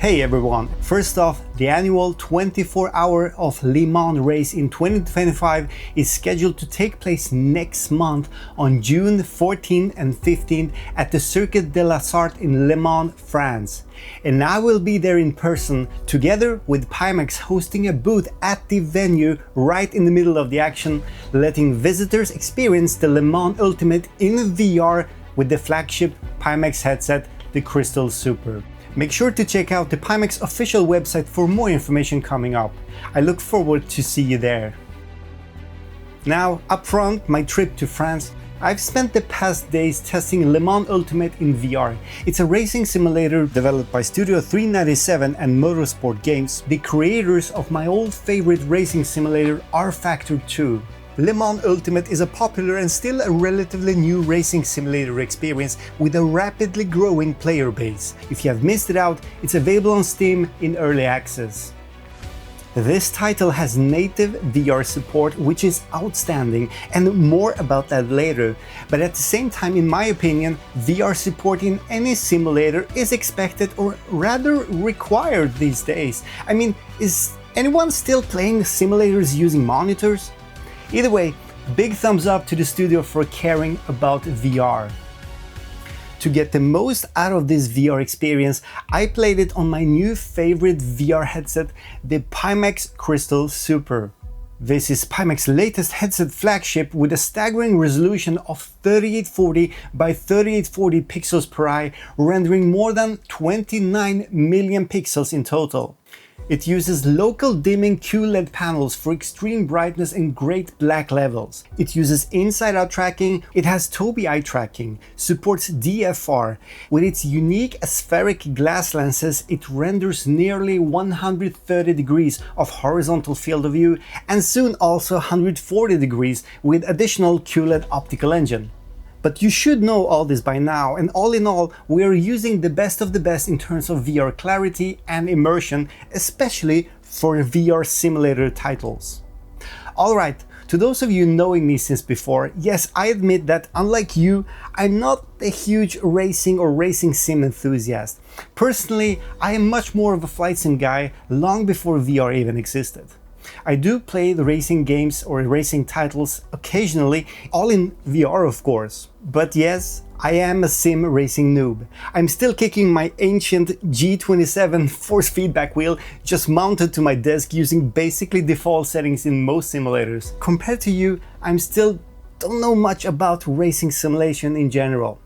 Hey everyone! First off, the annual 24-hour of Le Mans race in 2025 is scheduled to take place next month on June 14 and 15 at the Circuit de la Sarthe in Le Mans, France. And I will be there in person, together with Pimax hosting a booth at the venue right in the middle of the action, letting visitors experience the Le Mans Ultimate in VR with the flagship Pimax headset, the Crystal Super. Make sure to check out the Pimax official website for more information coming up. I look forward to see you there. Now, up front, my trip to France. I've spent the past days testing Le Mans Ultimate in VR. It's a racing simulator developed by Studio 397 and Motorsport Games, the creators of my old favorite racing simulator R-Factor 2. Le Mans Ultimate is a popular and still a relatively new racing simulator experience with a rapidly growing player base. If you have missed it out, it's available on Steam in early access. This title has native VR support, which is outstanding, and more about that later. But at the same time, in my opinion, VR support in any simulator is expected, or rather required these days. I mean, is anyone still playing simulators using monitors? Either way, big thumbs up to the studio for caring about VR. To get the most out of this VR experience, I played it on my new favorite VR headset, the Pimax Crystal Super. This is Pimax's latest headset flagship with a staggering resolution of 3840 by 3840 pixels per eye, rendering more than 29 million pixels in total. It uses local dimming QLED panels for extreme brightness and great black levels. It uses inside-out tracking, it has Tobii eye tracking, supports DFR. With its unique aspheric glass lenses, it renders nearly 130 degrees of horizontal field of view and soon also 140 degrees with additional QLED optical engine. But you should know all this by now, and all in all, we are using the best of the best in terms of VR clarity and immersion, especially for VR simulator titles. Alright, to those of you knowing me since before, yes, I admit that unlike you, I'm not a huge racing or racing sim enthusiast. Personally, I am much more of a flight sim guy long before VR even existed. I do play the racing games or racing titles occasionally, all in VR of course. But yes, I am a sim racing noob. I'm still kicking my ancient G27 force feedback wheel just mounted to my desk using basically default settings in most simulators. Compared to you, I'm still don't know much about racing simulation in general.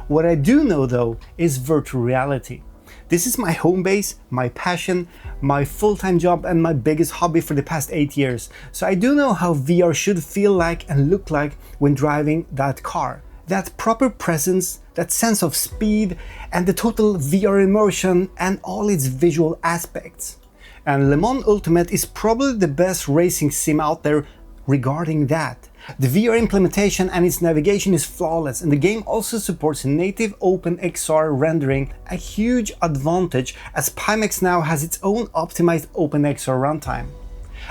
What I do know though is virtual reality. This is my home base, my passion, my full-time job and my biggest hobby for the past 8 years. So I do know how VR should feel like and look like when driving that car. That proper presence, that sense of speed and the total VR immersion and all its visual aspects. And Le Mans Ultimate is probably the best racing sim out there regarding that. The VR implementation and its navigation is flawless, and the game also supports native OpenXR rendering, a huge advantage as Pimax now has its own optimized OpenXR runtime.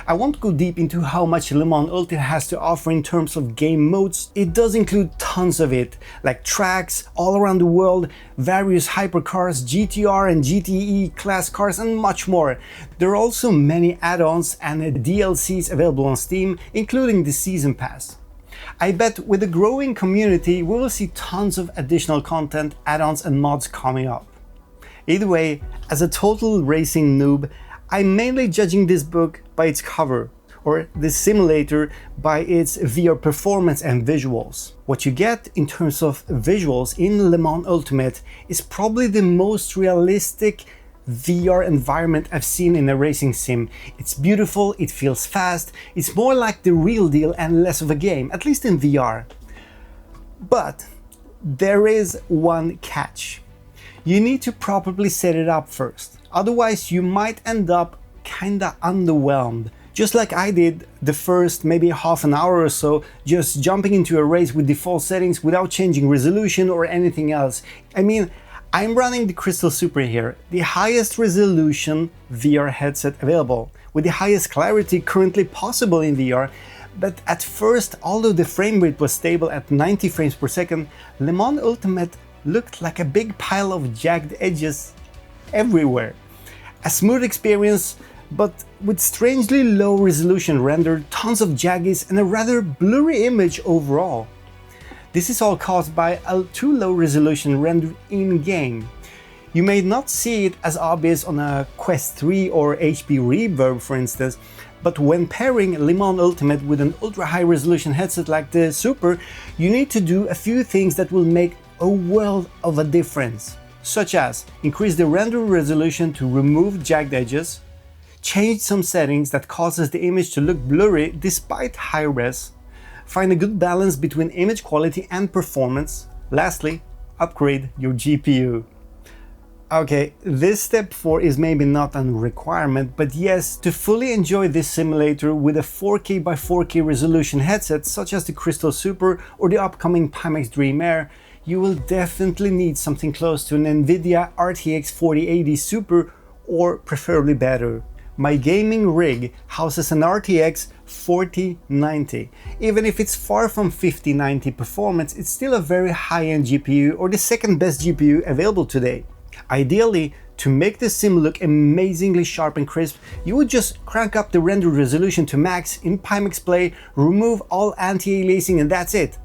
I won't go deep into how much Le Mans Ultimate has to offer in terms of game modes. It does include tons of it, like tracks all around the world, various hypercars, GTR and GTE class cars and much more. There are also many add-ons and DLCs available on Steam, including the Season Pass. I bet with the growing community we will see tons of additional content, add-ons and mods coming up. Either way, as a total racing noob, I'm mainly judging this book by its cover, or this simulator by its VR performance and visuals. What you get in terms of visuals in Le Mans Ultimate is probably the most realistic VR environment I've seen in a racing sim. It's beautiful, it feels fast, it's more like the real deal and less of a game, at least in VR. But there is one catch. You need to properly set it up first. Otherwise, you might end up kinda underwhelmed. Just like I did the first maybe half an hour or so, just jumping into a race with default settings without changing resolution or anything else. I mean, I'm running the Crystal Super here, the highest resolution VR headset available, with the highest clarity currently possible in VR. But at first, although the frame rate was stable at 90 frames per second, Le Mans Ultimate looked like a big pile of jagged edges everywhere. A smooth experience, but with strangely low resolution render, tons of jaggies, and a rather blurry image overall. This is all caused by a too low resolution render in-game. You may not see it as obvious on a Quest 3 or HP Reverb, for instance, but when pairing Le Mans Ultimate with an ultra high resolution headset like the Super, you need to do a few things that will make a world of a difference, such as increase the render resolution to remove jagged edges, change some settings that causes the image to look blurry despite high res, find a good balance between image quality and performance. Lastly, upgrade your GPU. Okay, this step 4 is maybe not a requirement, but yes, to fully enjoy this simulator with a 4K by 4K resolution headset such as the Crystal Super or the upcoming Pimax Dream Air, you will definitely need something close to an Nvidia RTX 4080 Super or preferably better. My gaming rig houses an RTX 4090. Even if it's far from 5090 performance, it's still a very high-end GPU or the second best GPU available today. Ideally, to make the sim look amazingly sharp and crisp, you would just crank up the render resolution to max in Pimax Play, remove all anti-aliasing, and that's it.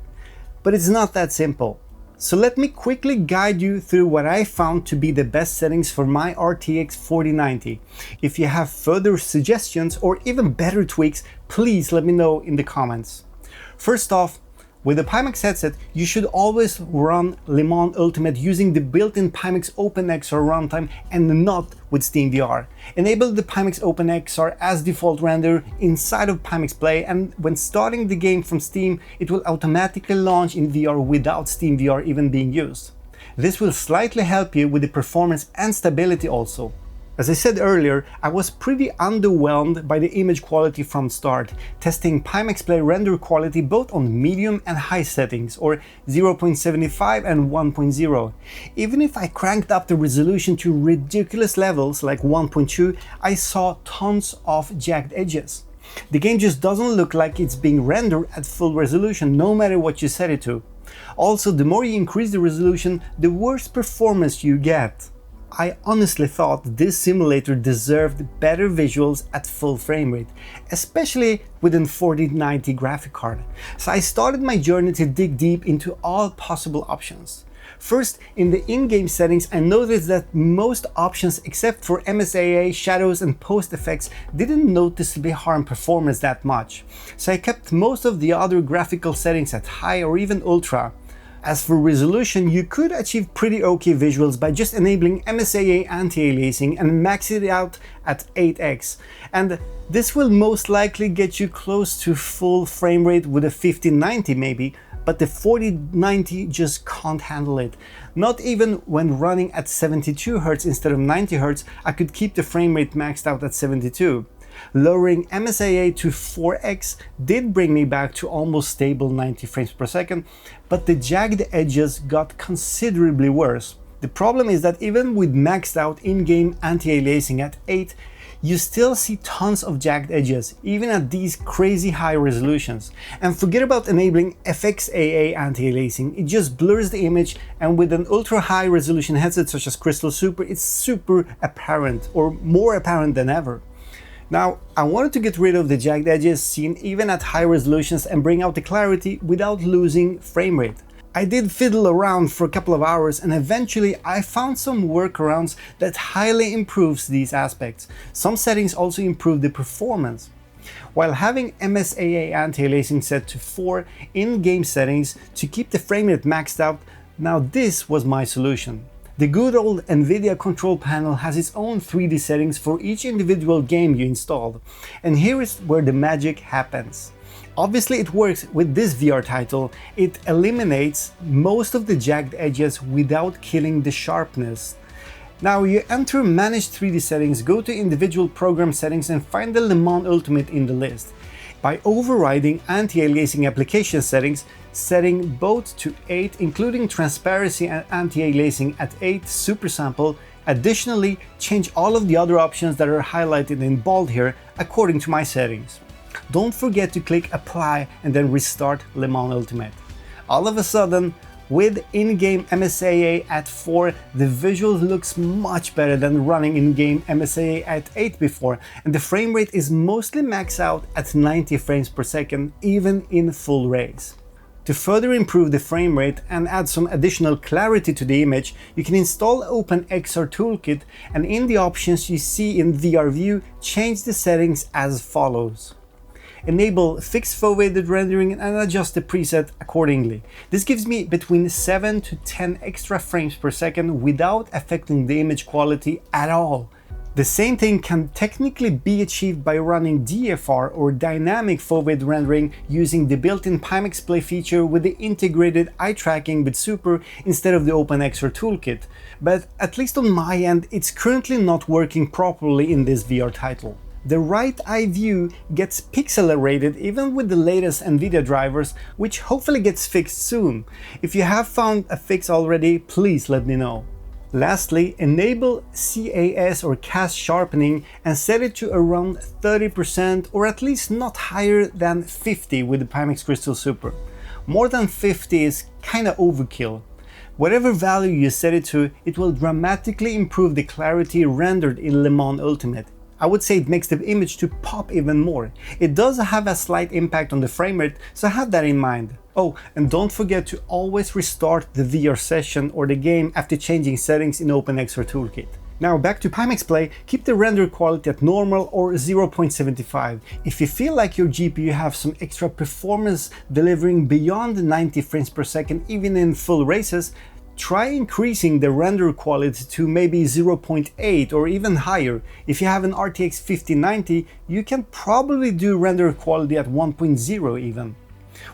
But it's not that simple. So let me quickly guide you through what I found to be the best settings for my RTX 4090. If you have further suggestions or even better tweaks, please let me know in the comments. First off, with the Pimax headset, you should always run Le Mans Ultimate using the built-in Pimax OpenXR runtime and not with SteamVR. Enable the Pimax OpenXR as default render inside of Pimax Play, and when starting the game from Steam, it will automatically launch in VR without SteamVR even being used. This will slightly help you with the performance and stability also. As I said earlier, I was pretty underwhelmed by the image quality from start, testing Pimax Play render quality both on medium and high settings, or 0.75 and 1.0. Even if I cranked up the resolution to ridiculous levels like 1.2, I saw tons of jagged edges. The game just doesn't look like it's being rendered at full resolution, no matter what you set it to. Also, the more you increase the resolution, the worse performance you get. I honestly thought this simulator deserved better visuals at full frame rate, especially with a 4090 graphic card. So I started my journey to dig deep into all possible options. First, in the in-game settings, I noticed that most options except for MSAA, shadows and post effects didn't noticeably harm performance that much. So I kept most of the other graphical settings at high or even ultra. As for resolution, you could achieve pretty okay visuals by just enabling MSAA anti-aliasing and max it out at 8x. And this will most likely get you close to full frame rate with a 5090 maybe, but the 4090 just can't handle it. Not even when running at 72Hz instead of 90Hz, I could keep the frame rate maxed out at 72. Lowering MSAA to 4x did bring me back to almost stable 90 frames per second, but the jagged edges got considerably worse. The problem is that even with maxed out in-game anti-aliasing at 8, you still see tons of jagged edges, even at these crazy high resolutions. And forget about enabling FXAA anti-aliasing, it just blurs the image, and with an ultra high resolution headset such as Crystal Super, it's super apparent, or more apparent than ever. Now, I wanted to get rid of the jagged edges seen even at high resolutions and bring out the clarity without losing frame rate. I did fiddle around for a couple of hours and eventually I found some workarounds that highly improves these aspects. Some settings also improve the performance. While having MSAA anti-aliasing set to 4 in-game settings to keep the frame rate maxed out, now this was my solution. The good old Nvidia control panel has its own 3D settings for each individual game you installed. And here is where the magic happens. Obviously it works with this VR title. It eliminates most of the jagged edges without killing the sharpness. Now you enter Manage 3D settings, go to individual program settings and find the Le Mans Ultimate in the list. By overriding anti-aliasing application settings, setting both to 8 including transparency and anti-aliasing at 8 super sample, additionally change all of the other options that are highlighted in bold here according to my settings. Don't forget to click apply and then restart Le Mans Ultimate. All of a sudden, With in-game MSAA at 4, the visuals looks much better than running in-game MSAA at 8 before, and the frame rate is mostly maxed out at 90 frames per second, even in full rays. To further improve the frame rate and add some additional clarity to the image, you can install OpenXR Toolkit, and in the options you see in VR View, change the settings as follows. Enable fixed foveated rendering and adjust the preset accordingly. This gives me between 7 to 10 extra frames per second without affecting the image quality at all. The same thing can technically be achieved by running DFR or dynamic foveated rendering using the built-in Pimax Play feature with the integrated eye tracking with Super instead of the OpenXR Toolkit. But at least on my end, it's currently not working properly in this VR title. The right eye view gets pixelated even with the latest Nvidia drivers, which hopefully gets fixed soon. If you have found a fix already, please let me know. Lastly, enable CAS or cast sharpening and set it to around 30% or at least not higher than 50 with the Pimax Crystal Super. More than 50 is kinda overkill. Whatever value you set it to, it will dramatically improve the clarity rendered in Le Mans Ultimate. I would say it makes the image to pop even more. It does have a slight impact on the frame rate, so have that in mind. Oh, and don't forget to always restart the VR session or the game after changing settings in OpenXR Toolkit. Now back to Pimax Play, keep the render quality at normal or 0.75. If you feel like your GPU have some extra performance delivering beyond 90 frames per second even in full races, try increasing the render quality to maybe 0.8 or even higher. If you have an RTX 5090, you can probably do render quality at 1.0 even.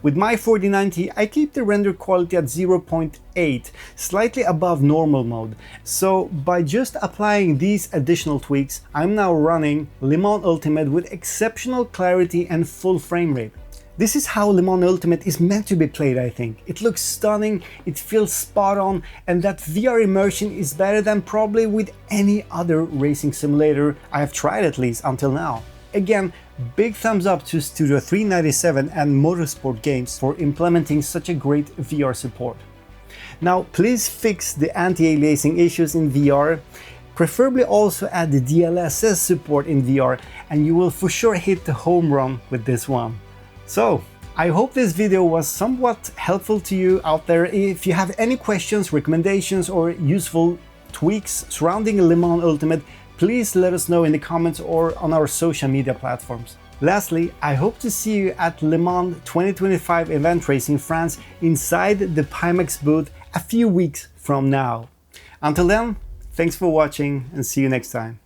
With my 4090, I keep the render quality at 0.8, slightly above normal mode. So by just applying these additional tweaks, I'm now running Le Mans Ultimate with exceptional clarity and full frame rate. This is how Le Mans Ultimate is meant to be played, I think. It looks stunning, it feels spot on, and that VR immersion is better than probably with any other racing simulator I have tried at least until now. Again, big thumbs up to Studio 397 and Motorsport Games for implementing such a great VR support. Now, please fix the anti-aliasing issues in VR. Preferably also add the DLSS support in VR, and you will for sure hit the home run with this one. So, I hope this video was somewhat helpful to you out there. If you have any questions, recommendations, or useful tweaks surrounding Le Mans Ultimate, please let us know in the comments or on our social media platforms. Lastly, I hope to see you at Le Mans 2025 event race in France inside the Pimax booth a few weeks from now. Until then, thanks for watching and see you next time.